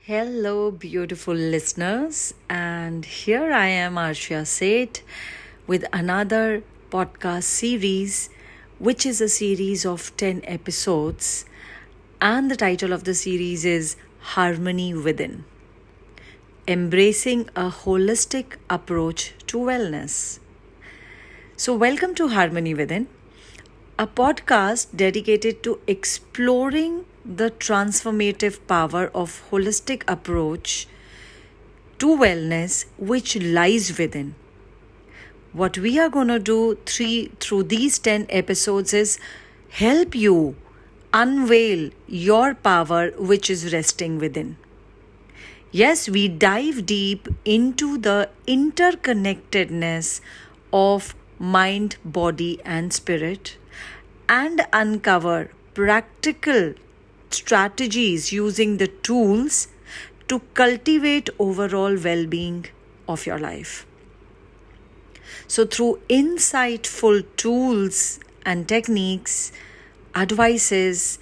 Hello, beautiful listeners, and here I am, Arshia Seth, with another podcast series, which is a series of 10 episodes. And the title of the series is Harmony Within, Embracing a Holistic Approach to Wellness. So, welcome to Harmony Within, a podcast dedicated to exploring the transformative power of holistic approach to wellness which lies within. What we are going to do through these 10 episodes is help you unveil your power which is resting within. Yes, we dive deep into the interconnectedness of mind, body, and spirit and uncover practical strategies using the tools to cultivate overall well-being of your life. So through insightful tools and techniques, advices,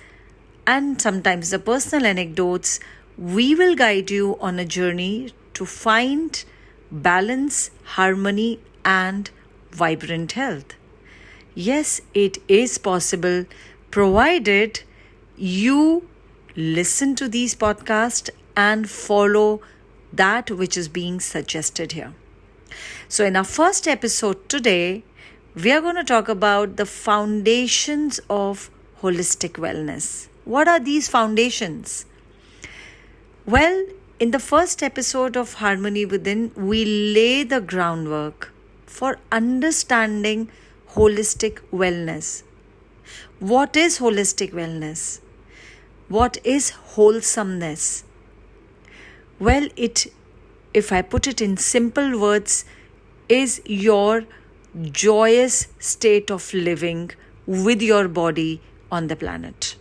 and sometimes the personal anecdotes, we will guide you on a journey to find balance, harmony, and vibrant health. Yes, it is possible, provided you listen to these podcasts and follow that which is being suggested here. So in our first episode today, we are going to talk about the foundations of holistic wellness. What are these foundations? Well, in the first episode of Harmony Within, we lay the groundwork for understanding holistic wellness. What is holistic wellness? What is wholesomeness? Well, if I put it in simple words, is your joyous state of living with your body on the planet.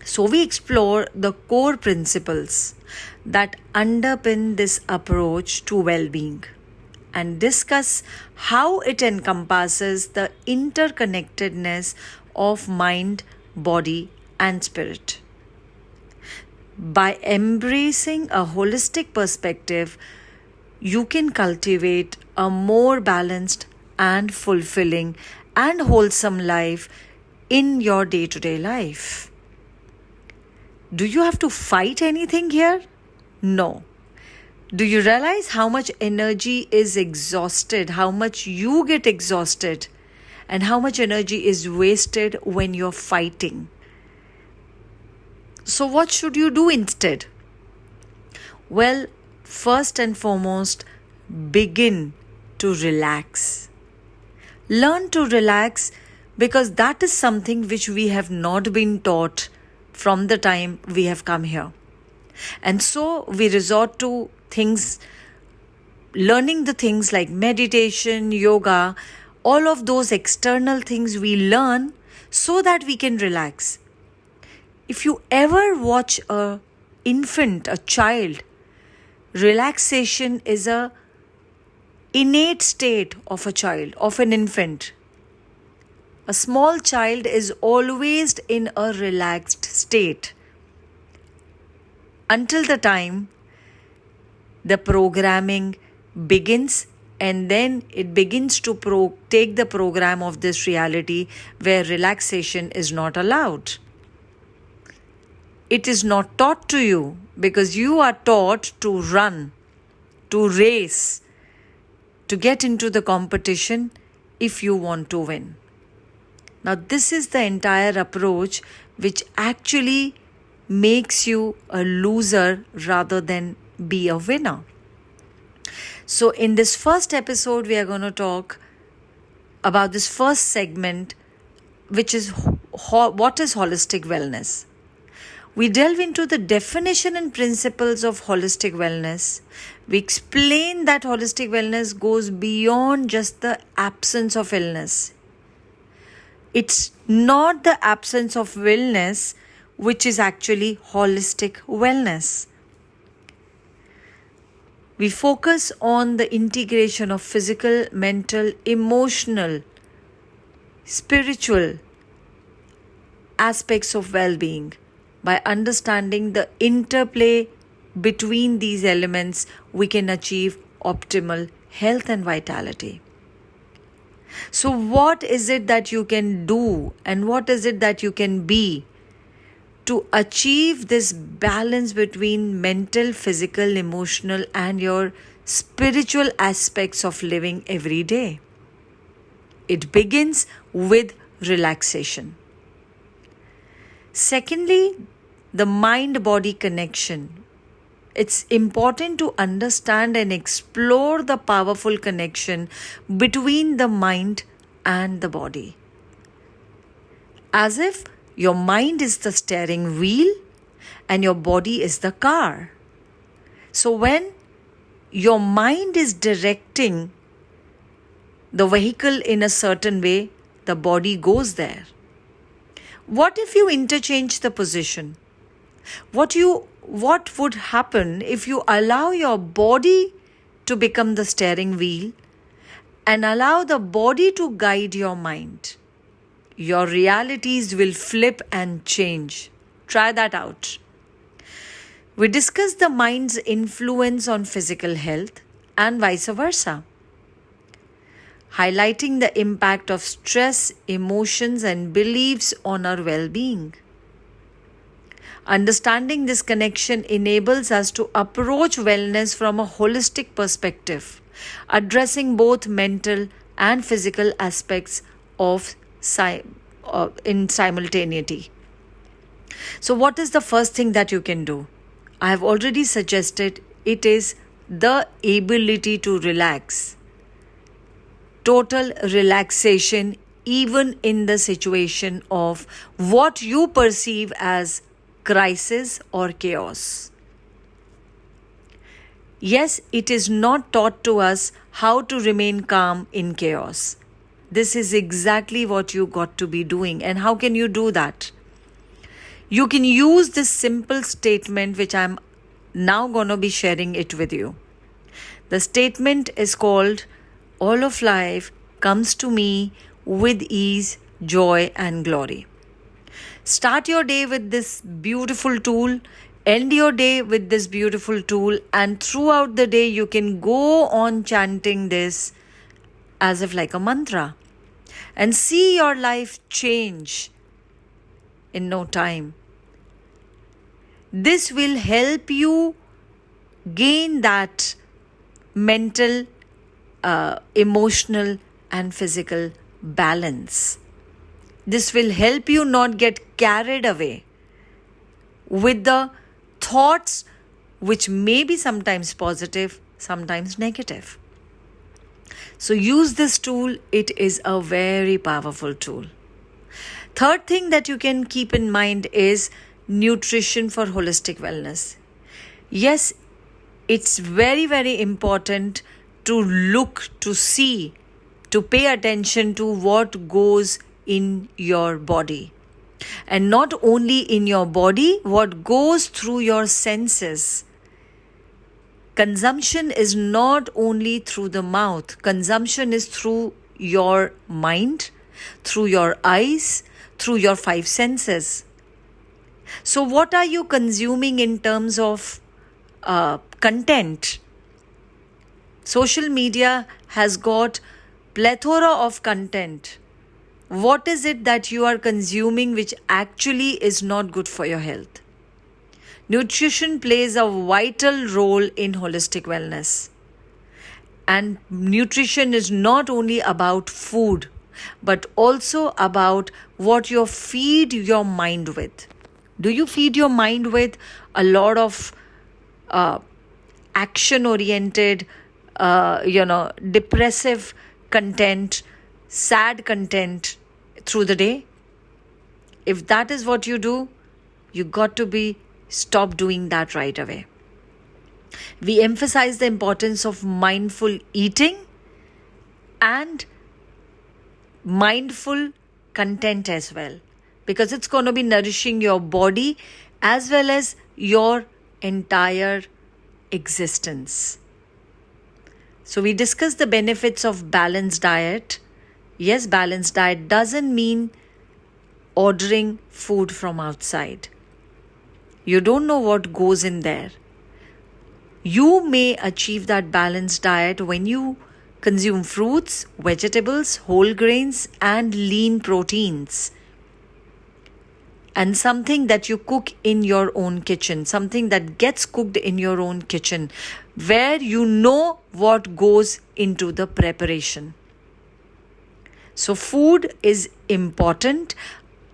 So we explore the core principles that underpin this approach to well-being and discuss how it encompasses the interconnectedness of mind, body, and spirit. By embracing a holistic perspective, you can cultivate a more balanced and fulfilling and wholesome life in your day-to-day life. Do you have to fight anything here? No. Do you realize how much energy is exhausted, how much you get exhausted, and how much energy is wasted when you're fighting? So what should you do instead? Well, first and foremost, begin to relax. Learn to relax because that is something which we have not been taught from the time we have come here. And so we resort to learning the things like meditation, yoga, all of those external things we learn so that we can relax. If you ever watch a child, relaxation is a innate state of a child, of an infant. A small child is always in a relaxed state until the time the programming begins, and then it begins to take the program of this reality where relaxation is not allowed. It is not taught to you because you are taught to run, to race, to get into the competition if you want to win. Now, this is the entire approach which actually makes you a loser rather than be a winner. So, in this first episode, we are going to talk about this first segment, which is what is holistic wellness. We delve into the definition and principles of holistic wellness. We explain that holistic wellness goes beyond just the absence of illness. It's not the absence of illness which is actually holistic wellness. We focus on the integration of physical, mental, emotional, spiritual aspects of well-being by understanding the interplay between these elements, we can achieve optimal health and vitality. So, what is it that you can do and what is it that you can be to achieve this balance between mental, physical, emotional, and your spiritual aspects of living every day? It begins with relaxation. Secondly, the mind-body connection. It's important to understand and explore the powerful connection between the mind and the body. As if your mind is the steering wheel and your body is the car. So when your mind is directing the vehicle in a certain way, the body goes there. What if you interchange the position? What would happen if you allow your body to become the steering wheel and allow the body to guide your mind? Your realities will flip and change. Try that out. We discussed the mind's influence on physical health and vice versa, highlighting the impact of stress, emotions, and beliefs on our well-being. Understanding this connection enables us to approach wellness from a holistic perspective, addressing both mental and physical aspects of in simultaneity. So, what is the first thing that you can do? I have already suggested it is the ability to relax. Total relaxation, even in the situation of what you perceive as crisis or chaos. Yes, it is not taught to us how to remain calm in chaos. This is exactly what you got to be doing. And how can you do that? You can use this simple statement, which I'm now going to be sharing it with you. The statement is called, "All of life comes to me with ease, joy, and glory." Start your day with this beautiful tool, end your day with this beautiful tool, and throughout the day you can go on chanting this as if like a mantra and see your life change in no time. This will help you gain that mental, emotional, and physical balance. This will help you not get carried away with the thoughts which may be sometimes positive, sometimes negative. So use this tool. It is a very powerful tool. Third thing that you can keep in mind is nutrition for holistic wellness. Yes, it's very, very important to look, to see, to pay attention to what goes in your body. And not only in your body, what goes through your senses. Consumption is not only through the mouth. Consumption is through your mind, through your eyes, through your five senses. So what are you consuming in terms of content? Social media has got plethora of content. What is it that you are consuming which actually is not good for your health? Nutrition plays a vital role in holistic wellness. And nutrition is not only about food, but also about what you feed your mind with. Do you feed your mind with a lot of action-oriented, depressive content, sad content through the day? If that is what you do, you got to stop doing that right away. We emphasize the importance of mindful eating and mindful content as well, because it's going to be nourishing your body as well as your entire existence. So we discussed the benefits of balanced diet. Yes, balanced diet doesn't mean ordering food from outside. You don't know what goes in there. You may achieve that balanced diet when you consume fruits, vegetables, whole grains, and lean proteins. And something that you cook in your own kitchen, something that gets cooked in your own kitchen, where you know what goes into the preparation. So food is important.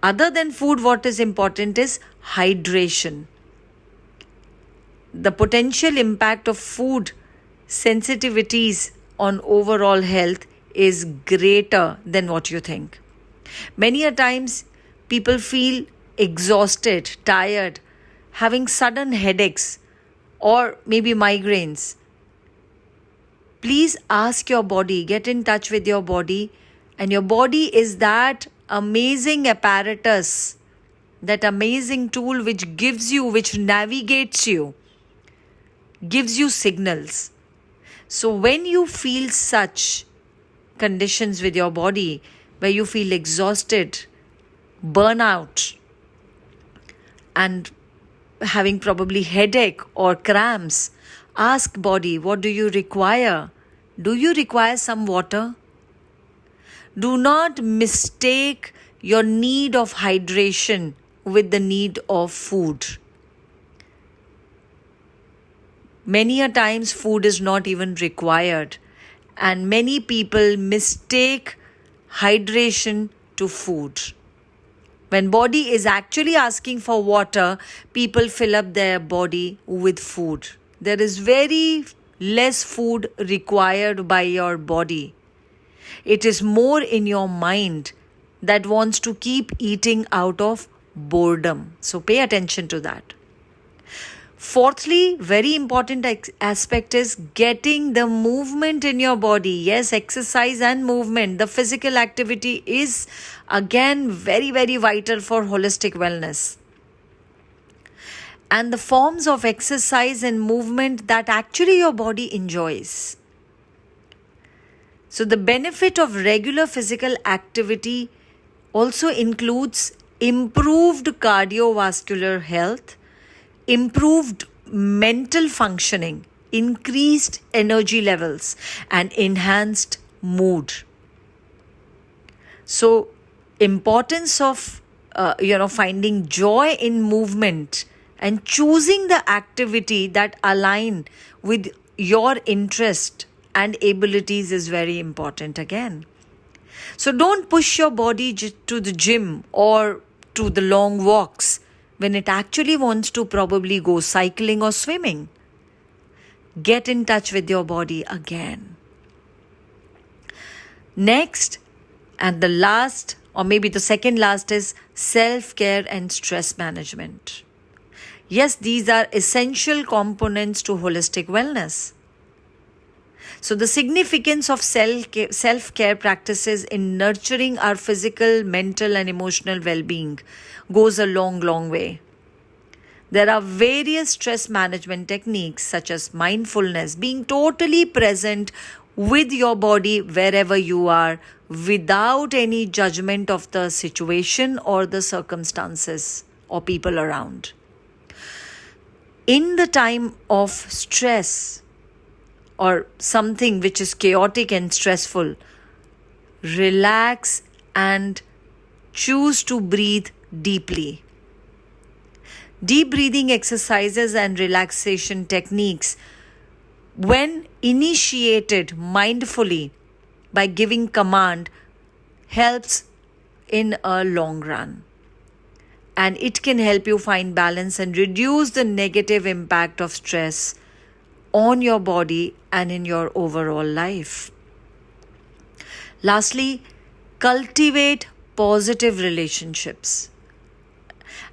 Other than food, what is important is hydration. The potential impact of food sensitivities on overall health is greater than what you think. Many a times people feel exhausted, tired, having sudden headaches or maybe migraines. Please ask your body, get in touch with your body, and your body is that amazing apparatus, that amazing tool which gives you, which navigates you, gives you signals. So when you feel such conditions with your body, where you feel exhausted, burnout, and having probably headache or cramps, ask body, what do you require? Do you require some water? Do not mistake your need of hydration with the need of food. Many a times food is not even required, and many people mistake hydration to food. When body is actually asking for water, people fill up their body with food. There is very less food required by your body. It is more in your mind that wants to keep eating out of boredom. So pay attention to that. Fourthly, very important aspect is getting the movement in your body. Yes, exercise and movement. The physical activity is again very, very vital for holistic wellness. And the forms of exercise and movement that actually your body enjoys. So the benefit of regular physical activity also includes improved cardiovascular health, improved mental functioning, increased energy levels, and enhanced mood. So, importance of finding joy in movement and choosing the activity that align with your interest and abilities is very important again. So don't push your body to the gym or to the long walks when it actually wants to probably go cycling or swimming. Get in touch with your body again. Next, and the last, or maybe the second last, is self-care and stress management. Yes, these are essential components to holistic wellness. So the significance of self-care practices in nurturing our physical, mental, and emotional well-being goes a long, long way. There are various stress management techniques such as mindfulness, being totally present with your body wherever you are without any judgment of the situation or the circumstances or people around. In the time of stress or something which is chaotic and stressful, relax and choose to breathe deeply. Deep breathing exercises and relaxation techniques, when initiated mindfully by giving command, helps in a long run. And it can help you find balance and reduce the negative impact of stress on your body and in your overall life. Lastly, cultivate positive relationships.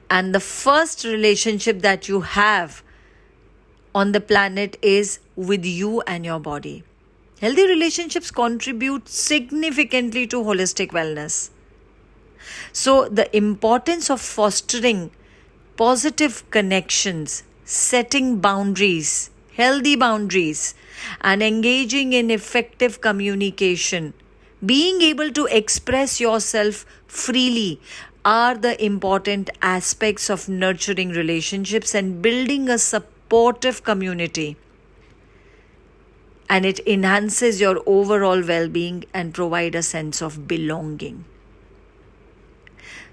And the first relationship that you have on the planet is with you and your body. Healthy relationships contribute significantly to holistic wellness. So the importance of fostering positive connections, setting boundaries, healthy boundaries, and engaging in effective communication, being able to express yourself freely are the important aspects of nurturing relationships and building a supportive community and it enhances your overall well-being and provide a sense of belonging.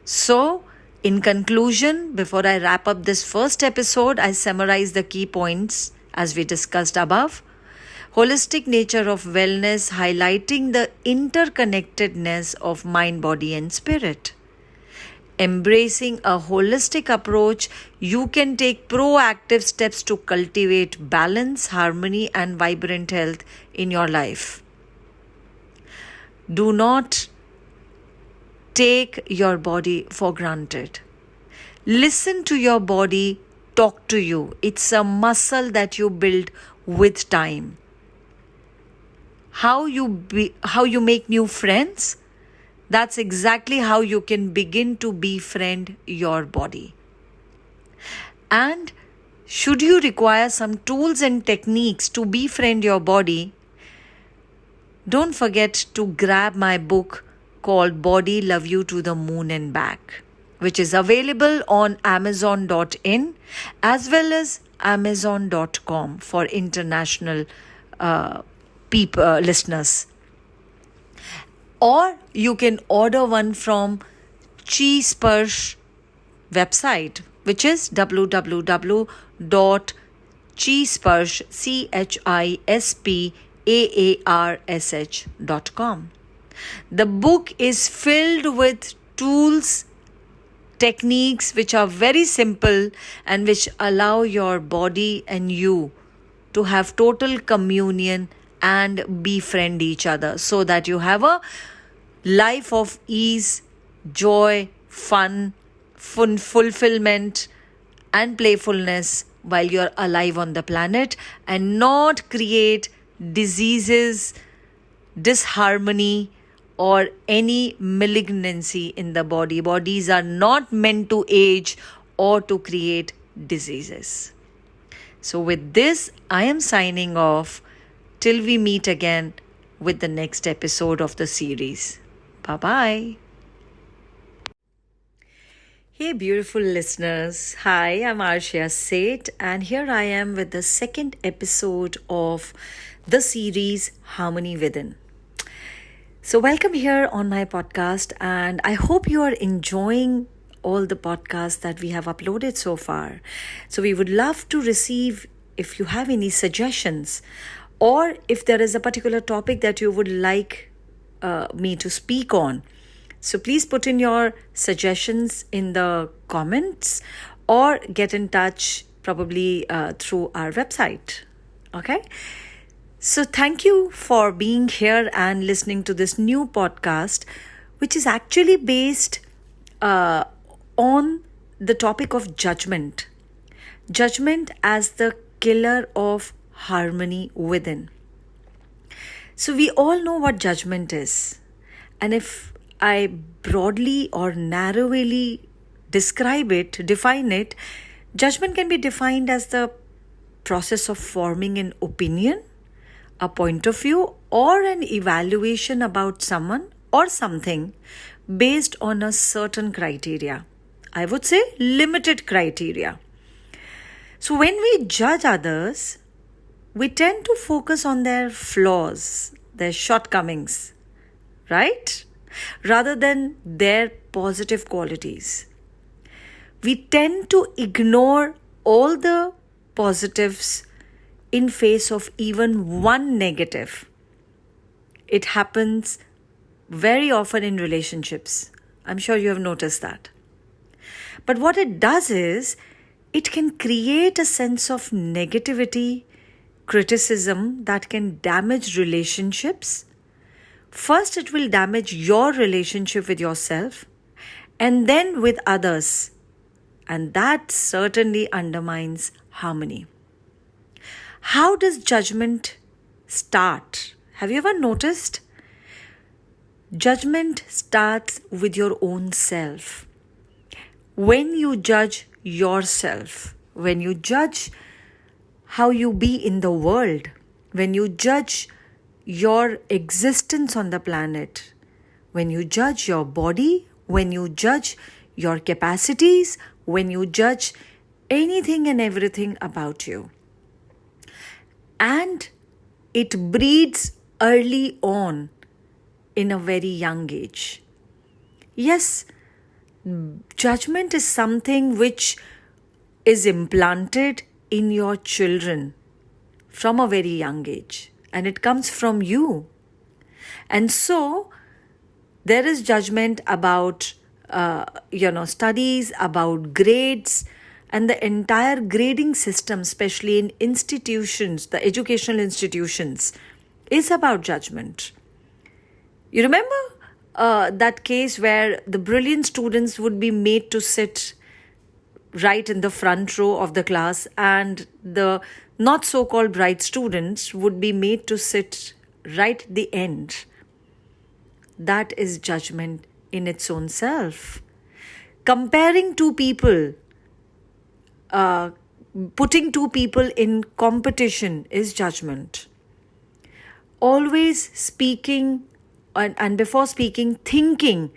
So, in conclusion, before I wrap up this first episode, I summarize the key points as we discussed above. Holistic nature of wellness, highlighting the interconnectedness of mind, body, and spirit. Embracing a holistic approach, you can take proactive steps to cultivate balance, harmony, and vibrant health in your life. Do not take your body for granted. Listen to your body talk to you. It's a muscle that you build with time. How you make new friends? That's exactly how you can begin to befriend your body. And should you require some tools and techniques to befriend your body, don't forget to grab my book called Body Love You to the Moon and Back, which is available on Amazon.in as well as Amazon.com for international listeners. Or you can order one from Chispaarsh website, which is www.chispaarsh.com. The book is filled with tools, techniques which are very simple and which allow your body and you to have total communion and befriend each other so that you have a life of ease, joy, fun, fulfillment and playfulness while you're alive on the planet, and not create diseases, disharmony or any malignancy in the body. Bodies are not meant to age or to create diseases. So with this, I am signing off. Till we meet again with the next episode of the series. Bye-bye. Hey beautiful listeners. Hi, I'm Arshia Seth and here I am with the second episode of the series Harmony Within. So welcome here on my podcast and I hope you are enjoying all the podcasts that we have uploaded so far. So we would love to receive if you have any suggestions, or if there is a particular topic that you would like me to speak on. So please put in your suggestions in the comments or get in touch probably through our website. Okay? So thank you for being here and listening to this new podcast, which is actually based on the topic of judgment. Judgment as the killer of harmony within. So we all know what judgment is. And if I broadly or narrowly define it, judgment can be defined as the process of forming an opinion, a point of view, or an evaluation about someone or something based on a certain criteria. I would say limited criteria. So when we judge others, we tend to focus on their flaws, their shortcomings, right? Rather than their positive qualities. We tend to ignore all the positives in face of even one negative. It happens very often in relationships. I'm sure you have noticed that. But what it does is, it can create a sense of negativity, criticism that can damage relationships. First, it will damage your relationship with yourself and then with others. And that certainly undermines harmony. How does judgment start? Have you ever noticed? Judgment starts with your own self. When you judge yourself, when you judge how you be in the world, when you judge your existence on the planet, when you judge your body, when you judge your capacities, when you judge anything and everything about you. And it breeds early on in a very young age. Yes, judgment is something which is implanted in your children from a very young age, and it comes from you. And so there is judgment about studies, about grades, and the entire grading system, especially in institutions, the educational institutions, is about judgment. You remember that case where the brilliant students would be made to sit right in the front row of the class, and the not so-called bright students would be made to sit right at the end. That is judgment in its own self. Comparing two people, putting two people in competition is judgment. Always speaking and before speaking, thinking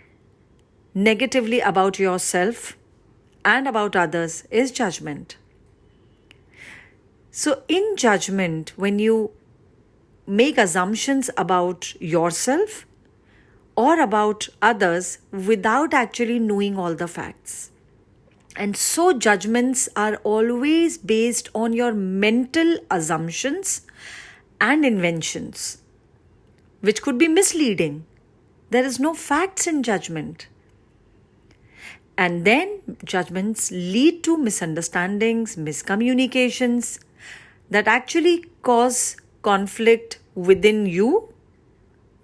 negatively about yourself and about others is judgment. So in judgment, when you make assumptions about yourself or about others without actually knowing all the facts. And so judgments are always based on your mental assumptions and inventions, which could be misleading. There is no facts in judgment. And then judgments lead to misunderstandings, miscommunications that actually cause conflict within you,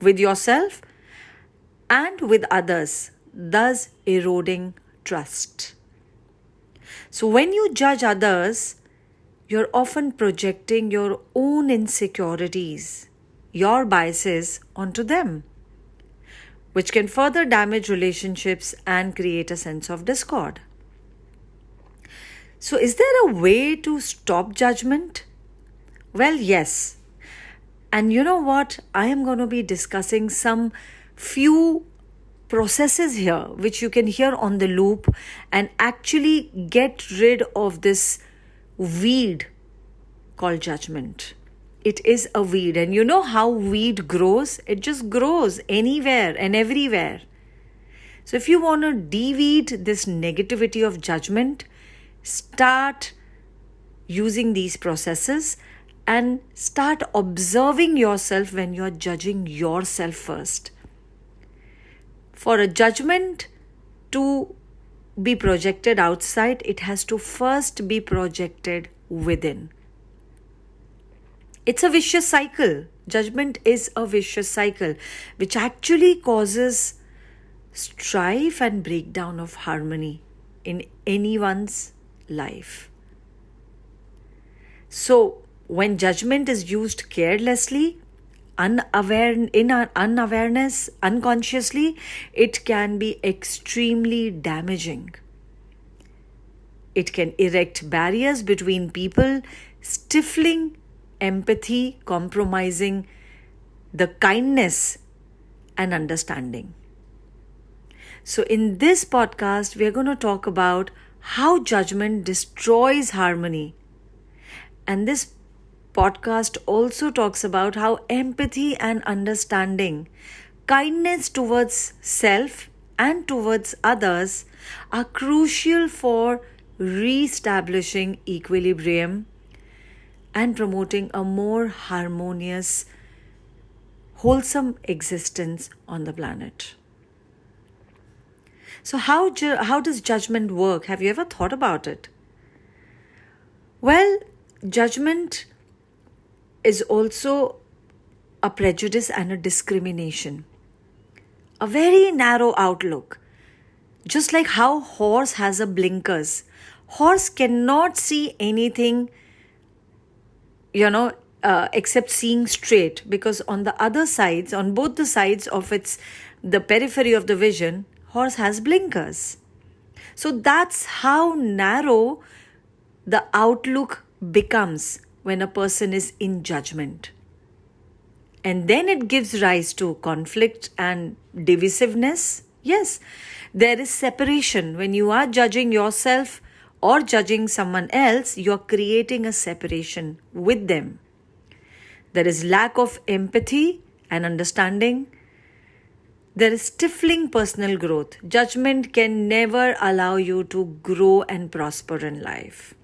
with yourself, and with others, thus eroding trust. So when you judge others, you're often projecting your own insecurities, your biases onto them, which can further damage relationships and create a sense of discord. So is there a way to stop judgment? Well, yes. And you know what? I am going to be discussing some few processes here which you can hear on the loop and actually get rid of this weed called judgment. It is a weed, and you know how weed grows? It just grows anywhere and everywhere. So if you want to de-weed this negativity of judgment, start using these processes and start observing yourself when you're judging yourself first. For a judgment to be projected outside, it has to first be projected within. It's a vicious cycle. Judgment is a vicious cycle which actually causes strife and breakdown of harmony in anyone's life. So, when judgment is used carelessly, unawareness, unconsciously, it can be extremely damaging. It can erect barriers between people, stifling empathy, compromising the kindness and understanding. So in this podcast, we are going to talk about how judgment destroys harmony. And this podcast also talks about how empathy and understanding, kindness towards self and towards others are crucial for re-establishing equilibrium and promoting a more harmonious, wholesome existence on the planet. So how does judgment work? Have you ever thought about it? Well, judgment is also a prejudice and a discrimination. A very narrow outlook. Just like how horse has a blinkers. Horse cannot see anything, except seeing straight, because on the other sides, on both the sides of the periphery of the vision, horse has blinkers. So that's how narrow the outlook becomes when a person is in judgment. And then it gives rise to conflict and divisiveness. Yes, there is separation. When you are judging yourself or judging someone else, you are creating a separation with them. There is lack of empathy and understanding. There is stifling personal growth. Judgment can never allow you to grow and prosper in life.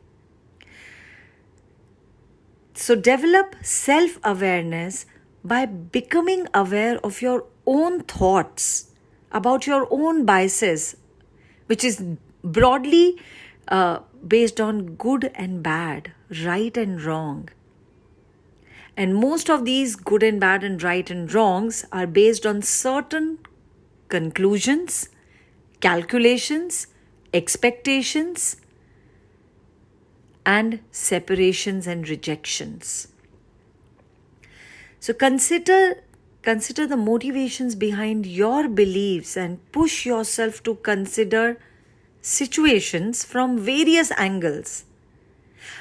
So develop self-awareness by becoming aware of your own thoughts about your own biases, which is broadly based on good and bad, right and wrong. And most of these good and bad and right and wrongs are based on certain conclusions, calculations, expectations, and separations and rejections. So consider the motivations behind your beliefs and push yourself to consider situations from various angles.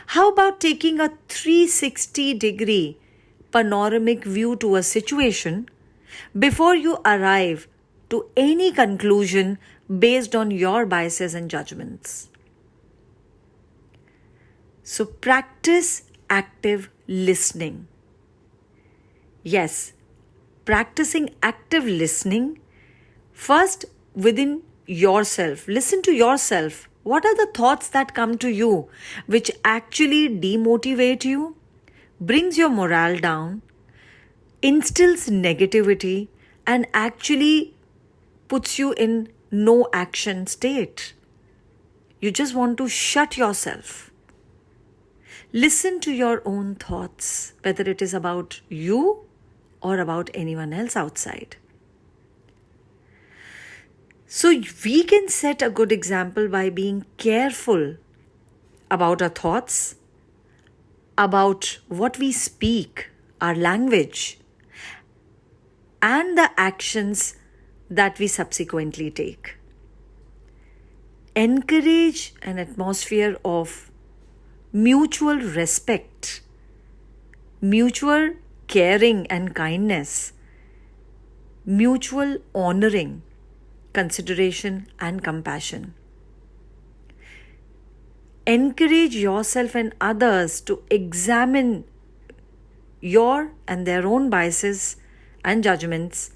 How about taking a 360-degree panoramic view to a situation before you arrive to any conclusion based on your biases and judgments? So practice active listening. Yes, practicing active listening first within yourself. Listen to yourself. What are the thoughts that come to you which actually demotivate you, brings your morale down, instills negativity, and actually puts you in no action state? You just want to shut yourself. Listen to your own thoughts, whether it is about you or about anyone else outside. So we can set a good example by being careful about our thoughts, about what we speak, our language, and the actions that we subsequently take. Encourage an atmosphere of mutual respect, mutual caring and kindness, mutual honoring, consideration and compassion. Encourage yourself and others to examine your and their own biases and judgments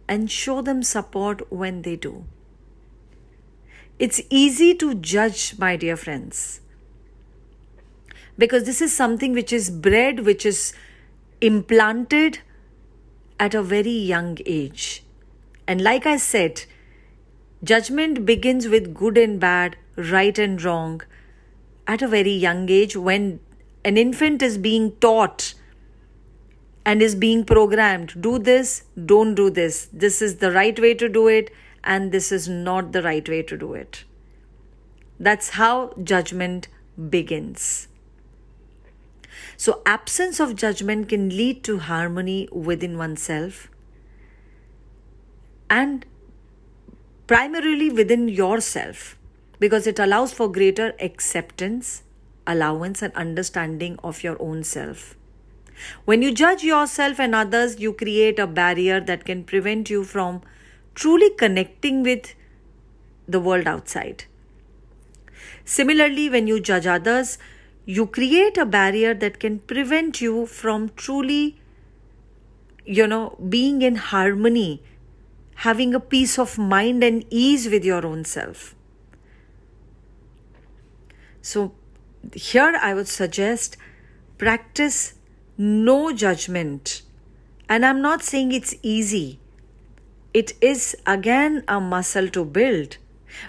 and show them support when they do. It's easy to judge, my dear friends, because this is something which is bred, which is implanted at a very young age. And like I said, judgment begins with good and bad, right and wrong at a very young age, when an infant is being taught and is being programmed, do this, don't do this. This is the right way to do it, and this is not the right way to do it. That's how judgment begins. So absence of judgment can lead to harmony within oneself and primarily within yourself, because it allows for greater acceptance, allowance, and understanding of your own self. When you judge yourself and others, you create a barrier that can prevent you from truly connecting with the world outside. Similarly, when you judge others, you create a barrier that can prevent you from truly, being in harmony, having a peace of mind and ease with your own self. So here I would suggest practice no judgment. And I'm not saying it's easy. It is again a muscle to build.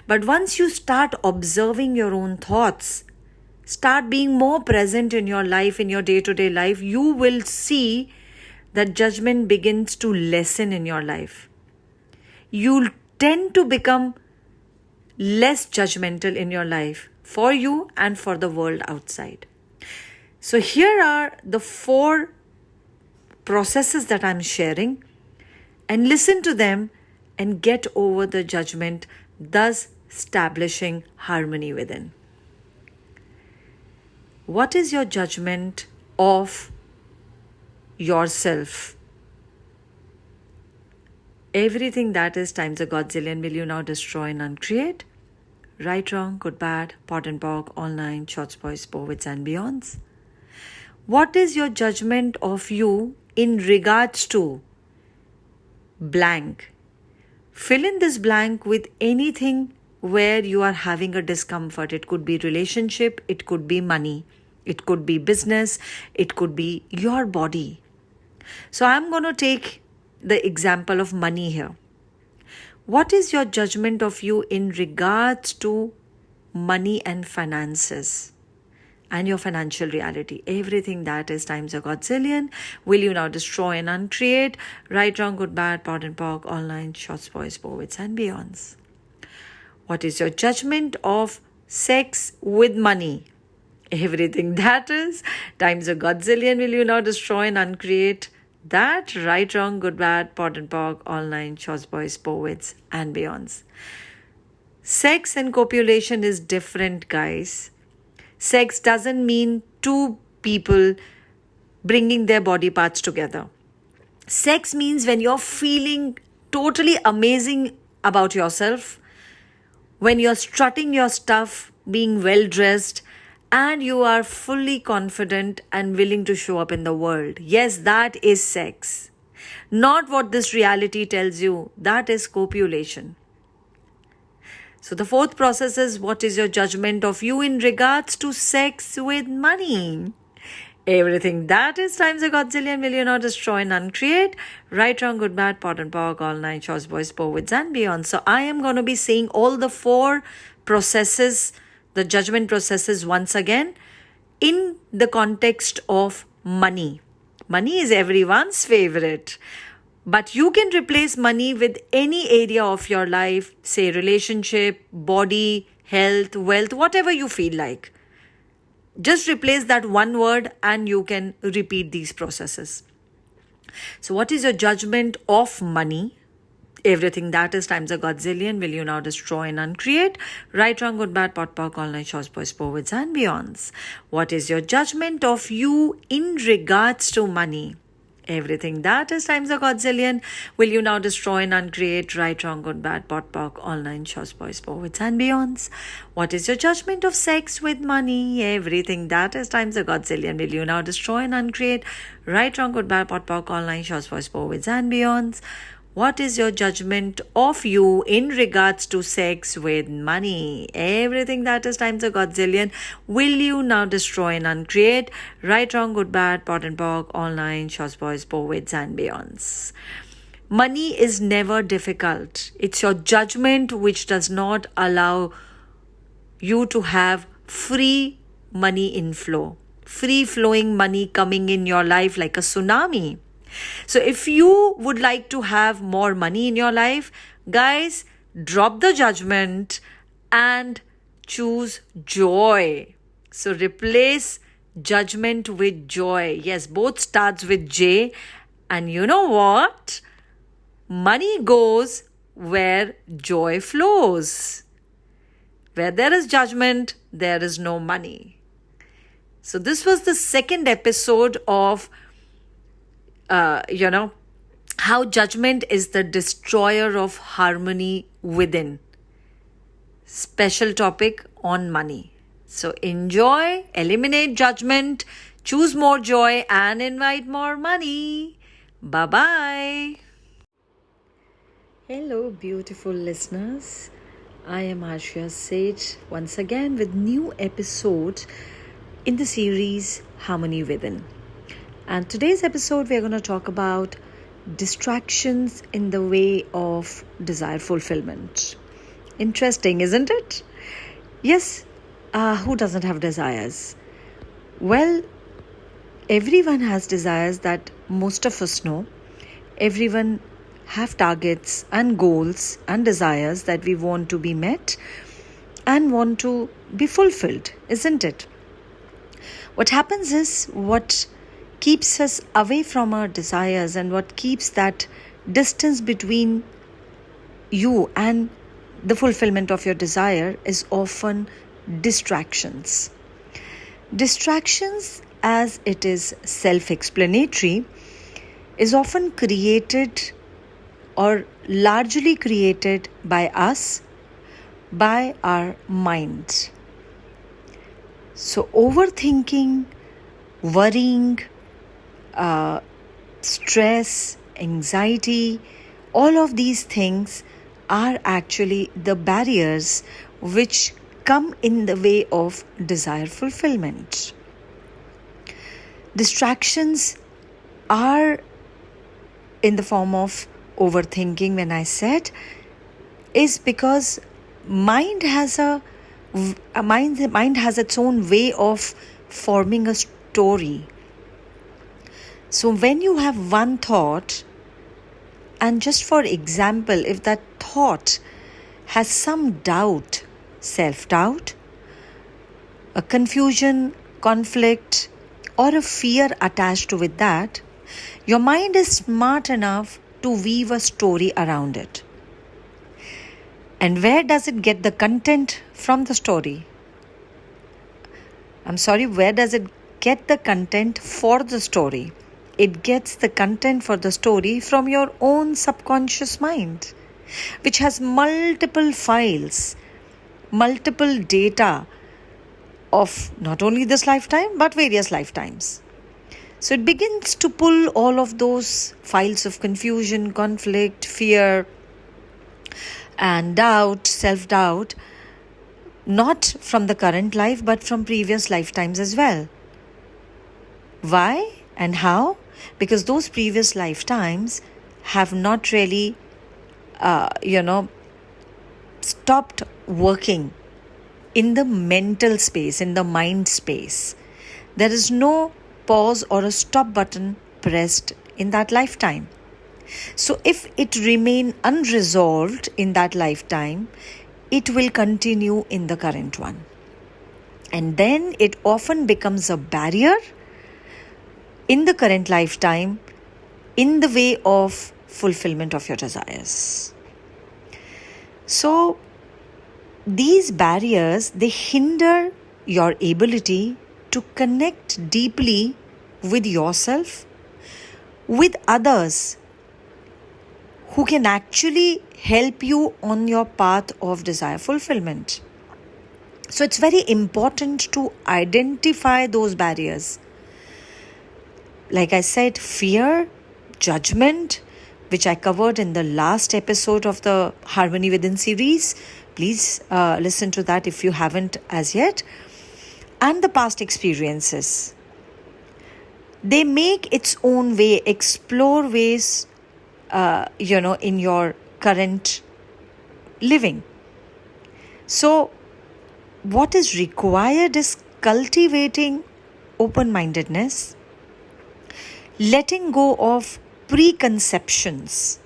But once you start observing your own thoughts, start being more present in your life, in your day-to-day life, you will see that judgment begins to lessen in your life. You'll tend to become less judgmental in your life for you and for the world outside. So here are the 4 processes that I'm sharing, and listen to them and get over the judgment, thus establishing harmony within. What is your judgment of yourself? Everything that is times a godzillion will you now destroy and uncreate? Right, wrong, good, bad, pot and pog, all 9, shots, boys, powits and beyonds. What is your judgment of you in regards to blank? Fill in this blank with anything where you are having a discomfort. It could be relationship, it could be money, it could be business, it could be your body. So I'm going to take the example of money here. What is your judgment of you in regards to money and finances and your financial reality? Everything that is times a godzillion. Will you now destroy and uncreate? Right, wrong, good, bad, pot and pork, online, shots, boys, poets and beyonds. What is your judgment of sex with money? Everything that is times a godzillion. Will you now destroy and uncreate that? Right, wrong, good, bad, pot and pork, online, shots, boys, poets and beyonds. Sex and copulation is different, guys. Sex doesn't mean two people bringing their body parts together. Sex means when you're feeling totally amazing about yourself, when you're strutting your stuff, being well dressed, and you are fully confident and willing to show up in the world. Yes, that is sex. Not what this reality tells you. That is copulation. So the fourth process is, what is your judgment of you in regards to sex with money? Everything that is times a godzillion. Will you not destroy and uncreate? Right, wrong, good, bad, pot and pork, all nine, shots, boys, poets and beyond. So I am going to be saying all the four processes, the judgment processes once again in the context of money. Money is everyone's favorite. But you can replace money with any area of your life, say relationship, body, health, wealth, whatever you feel like. Just replace that one word and you can repeat these processes. So what is your judgment of money? Everything that is times a godzillion. Will you now destroy and uncreate? Right, wrong, good, bad, pot, pork, online, shots, boys, poets and beyonds. What is your judgment of you in regards to money? Everything that is times a godzillion. Will you now destroy and uncreate? Right, wrong, good, bad, pot, pork, online, shots, boys, poets and beyonds. What is your judgment of sex with money? Everything that is times a godzillion. Will you now destroy and uncreate? Right, wrong, good, bad, pot, pork, online, shots, boys, poets and beyonds. What is your judgment of you in regards to sex with money? Everything that is times a godzillion. Will you now destroy and uncreate? Right, wrong, good, bad, pot and pork, online, shots, boys, poets and beyonds. Money is never difficult. It's your judgment which does not allow you to have free money inflow. Free flowing money coming in your life like a tsunami. So if you would like to have more money in your life, guys, drop the judgment and choose joy. So replace judgment with joy. Yes, both starts with J. And you know what? Money goes where joy flows. Where there is judgment, there is no money. So this was the second episode of how judgment is the destroyer of harmony within. Special topic on money. So enjoy, eliminate judgment, choose more joy and invite more money. Bye-bye. Hello, beautiful listeners. I am Arshia Sage once again with new episode in the series Harmony Within. And today's episode, we're going to talk about distractions in the way of desire fulfillment. Interesting, isn't it? Yes, who doesn't have desires? Well, everyone has desires that most of us know. Everyone have targets and goals and desires that we want to be met and want to be fulfilled, isn't it? What happens is, what keeps us away from our desires and what keeps that distance between you and the fulfillment of your desire is often distractions. Distractions, as it is self-explanatory, is often created or largely created by us, by our mind. So overthinking, worrying, stress, anxiety, all of these things are actually the barriers which come in the way of desire fulfillment. Distractions are in the form of overthinking, when I said, is because mind has its own way of forming a story. So when you have one thought, and just for example, if that thought has some doubt, self-doubt, a confusion, conflict, or a fear attached with that, your mind is smart enough to weave a story around it. And where does it get the content from the story? Where does it get the content for the story? It gets the content for the story from your own subconscious mind, which has multiple files, multiple data of not only this lifetime, but various lifetimes. So it begins to pull all of those files of confusion, conflict, fear, and doubt, self-doubt, not from the current life, but from previous lifetimes as well. Why and how? Because those previous lifetimes have not really, stopped working in the mental space, in the mind space. There is no pause or a stop button pressed in that lifetime. So if it remain unresolved in that lifetime, it will continue in the current one. And then it often becomes a barrier in the current lifetime in the way of fulfillment of your desires. So these barriers, they hinder your ability to connect deeply with yourself, with others who can actually help you on your path of desire fulfillment. So it's very important to identify those barriers. Like I said, fear, judgment, which I covered in the last episode of the Harmony Within series. Please listen to that if you haven't as yet. And the past experiences. They make its own way, explore ways, in your current living. So what is required is cultivating open-mindedness, letting go of preconceptions,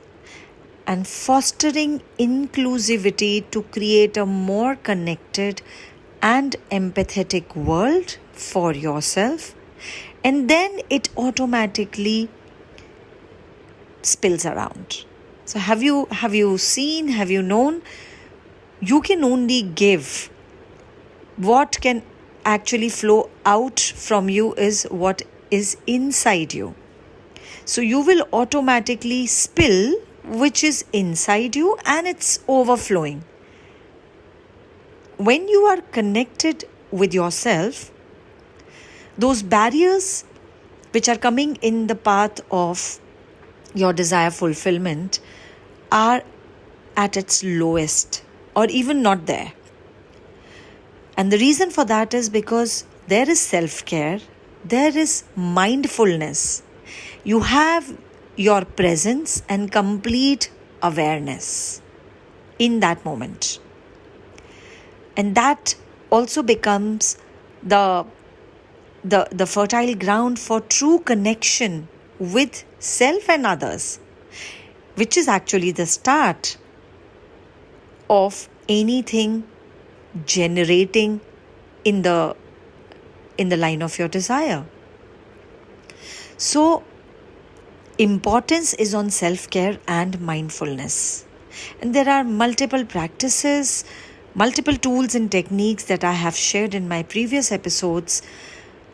and fostering inclusivity to create a more connected and empathetic world for yourself. And then it automatically spills around. So have you seen, have you known? You can only give. What can actually flow out from you is what is inside you. So you will automatically spill which is inside you, and it's overflowing. When you are connected with yourself, those barriers which are coming in the path of your desire fulfillment are at its lowest or even not there. And the reason for that is because there is self-care, there is mindfulness. You have your presence and complete awareness in that moment. And that also becomes the fertile ground for true connection with self and others, which is actually the start of anything generating in the line of your desire. So importance is on self-care and mindfulness. And there are multiple practices, multiple tools and techniques that I have shared in my previous episodes,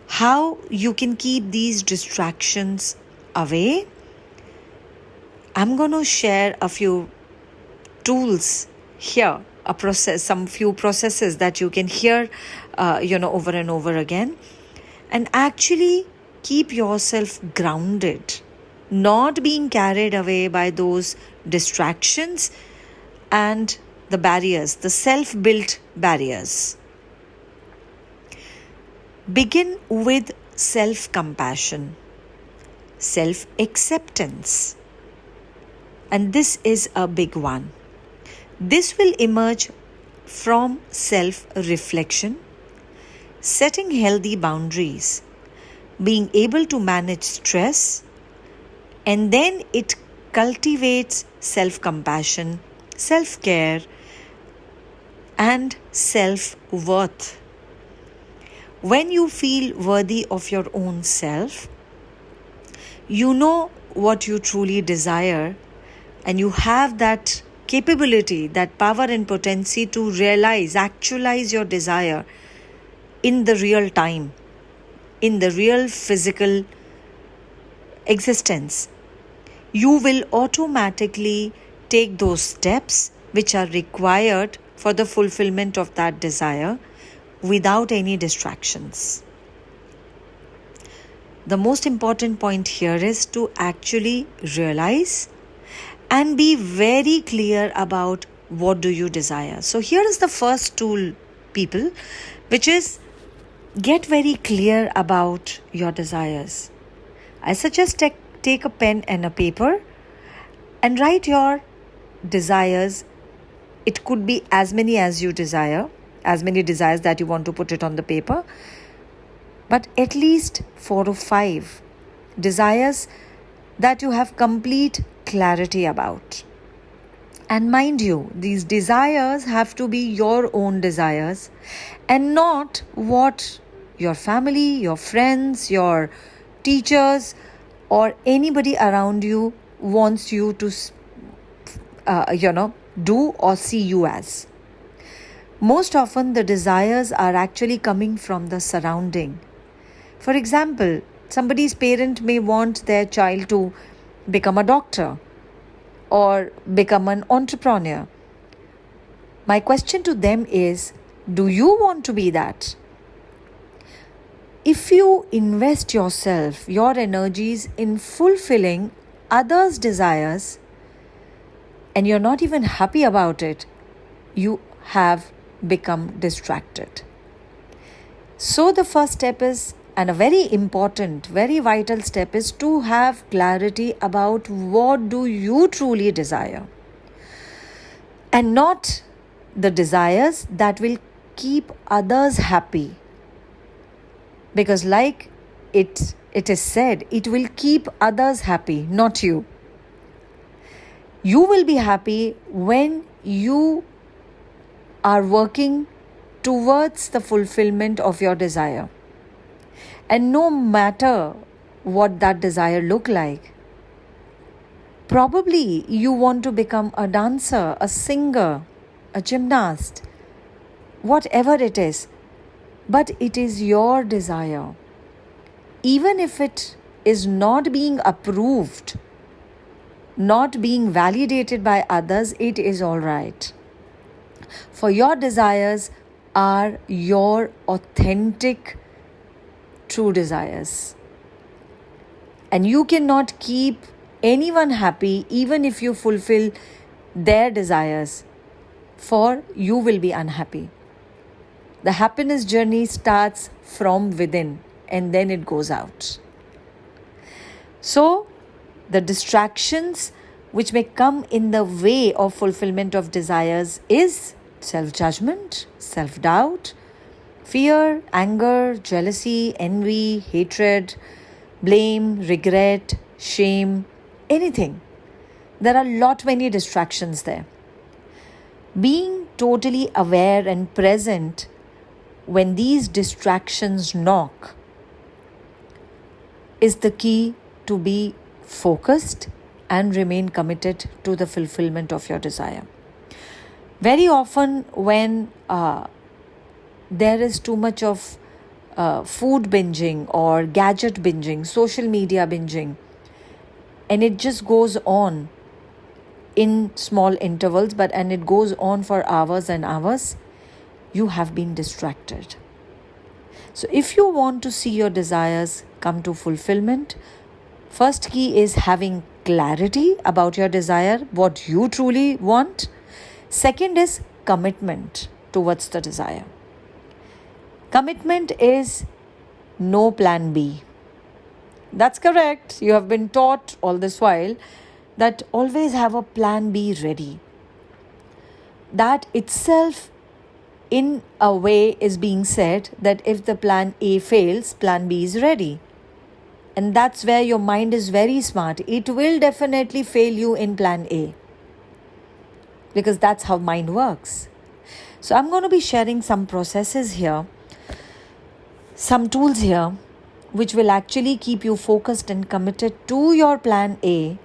how you can keep these distractions away. I'm going to share a few tools here, few processes that you can hear, over and over again. and actually keep yourself grounded, not being carried away by those distractions and the barriers, the self-built barriers. Begin with self-compassion, self-acceptance. And this is a big one. This will emerge from self-reflection, setting healthy boundaries, being able to manage stress, and then it cultivates self-compassion, self-care, and self-worth. When you feel worthy of your own self, you know what you truly desire, and you have that capability, that power and potency to realize, actualize your desire in the real time, in the real physical existence. You will automatically take those steps which are required for the fulfillment of that desire without any distractions. The most important point here is to actually realize and be very clear about what do you desire. So here is the first tool, people, which is get very clear about your desires. I suggest take a pen and a paper and write your desires. It could be as many as you desire, as many desires that you want to put it on the paper, but at least 4 or 5 desires that you have complete clarity about. And mind you, these desires have to be your own desires and not what your family, your friends, your teachers, or anybody around you wants you to do or see you as. Most often the desires are actually coming from the surrounding. For example, somebody's parent may want their child to become a doctor or become an entrepreneur. My question to them is, do you want to be that? If you invest yourself, your energies in fulfilling others' desires, and you're not even happy about it, you have become distracted. So the first step is, and a very important, very vital step is to have clarity about what do you truly desire, and not the desires that will keep others happy. Because like it is said, it will keep others happy, not you. You will be happy when you are working towards the fulfillment of your desire. And no matter what that desire look like, probably you want to become a dancer, a singer, a gymnast, whatever it is, but it is your desire. Even if it is not being approved, not being validated by others, it is all right. For your desires are your authentic, true desires. And you cannot keep anyone happy even if you fulfill their desires, for you will be unhappy. The happiness journey starts from within and then it goes out. So, the distractions which may come in the way of fulfillment of desires is self-judgment, self-doubt, fear, anger, jealousy, envy, hatred, blame, regret, shame, anything. There are many distractions there. Being totally aware and present when these distractions knock is the key to be focused and remain committed to the fulfillment of your desire. Very often when there is too much of food binging or gadget binging, social media binging, and it just goes on in small intervals, and it goes on for hours and hours, you have been distracted. So if you want to see your desires come to fulfillment, first key is having clarity about your desire, what you truly want. Second is commitment towards the desire. Commitment is no plan B. That's correct. You have been taught all this while that always have a plan B ready. That itself, in a way, is being said that if the plan A fails, plan B is ready. And that's where your mind is very smart. It will definitely fail you in plan A, because that's how mind works. So I'm going to be sharing some processes here, some tools here, which will actually keep you focused and committed to your plan A,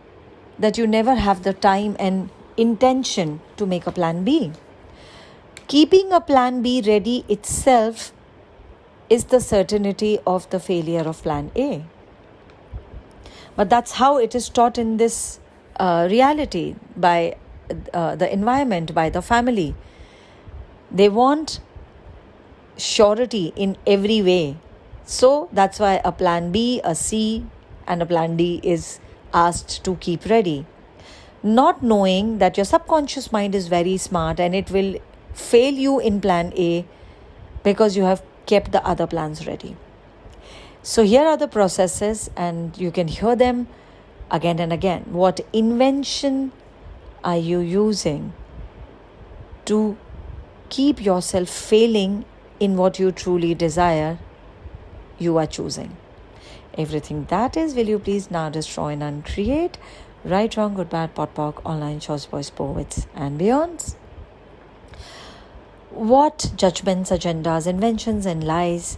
that you never have the time and intention to make a plan B. Keeping a plan B ready itself is the certainty of the failure of plan A. But that's how it is taught in this reality, by the environment, by the family. They want surety in every way. So that's why a plan B, a C, and a plan D is asked to keep ready. Not knowing that your subconscious mind is very smart and it will fail you in plan A because you have kept the other plans ready. So here are the processes, and you can hear them again and again. What invention are you using to keep yourself failing in what you truly desire? You are choosing. Everything that is, will you please now destroy and uncreate? Right, wrong, good, bad, pot, pock, online, shorts, boys, poets, and beyonds. What judgments, agendas, inventions, and lies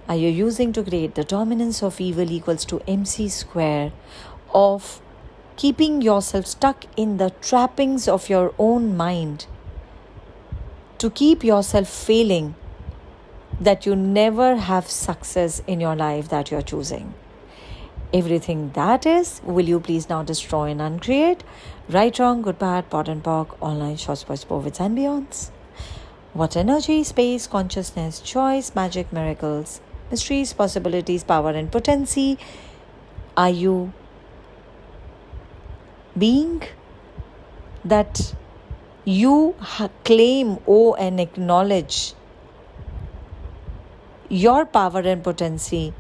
are you using to create the dominance of evil equals to MC square of keeping yourself stuck in the trappings of your own mind, to keep yourself failing, that you never have success in your life that you're choosing? Everything that is, will you please now destroy and uncreate? Right, wrong, good, bad, pot and pock, online, shorts, boys, poets, and beyonds. What energy, space, consciousness, choice, magic, miracles, mysteries, possibilities, power, and potency are you being that you claim, owe, and acknowledge your power and potency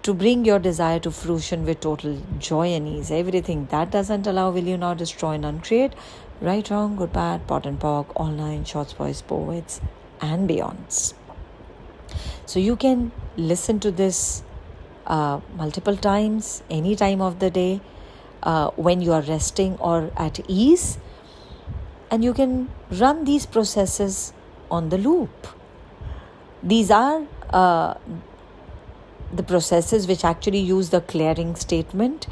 to bring your desire to fruition with total joy and ease? Everything that doesn't allow, will you now destroy and uncreate? Right, wrong, good, bad, pot and pock, online, shorts, boys, poets, and beyonds. So you can listen to this multiple times, any time of the day, when you are resting or at ease. And you can run these processes on the loop. These are the processes which actually use the clearing statement,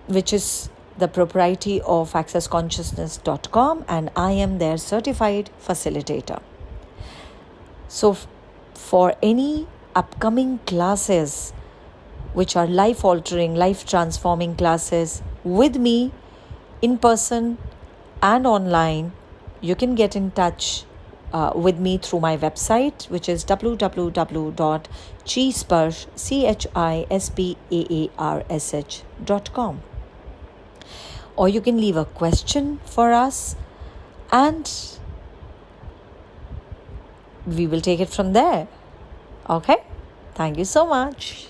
which is the propriety of accessconsciousness.com, and I am their certified facilitator. So for any upcoming classes which are life-altering, life-transforming classes with me in person and online, you can get in touch with me through my website, which is www.chispaarsh.com. Or you can leave a question for us and we will take it from there. Okay? Thank you so much.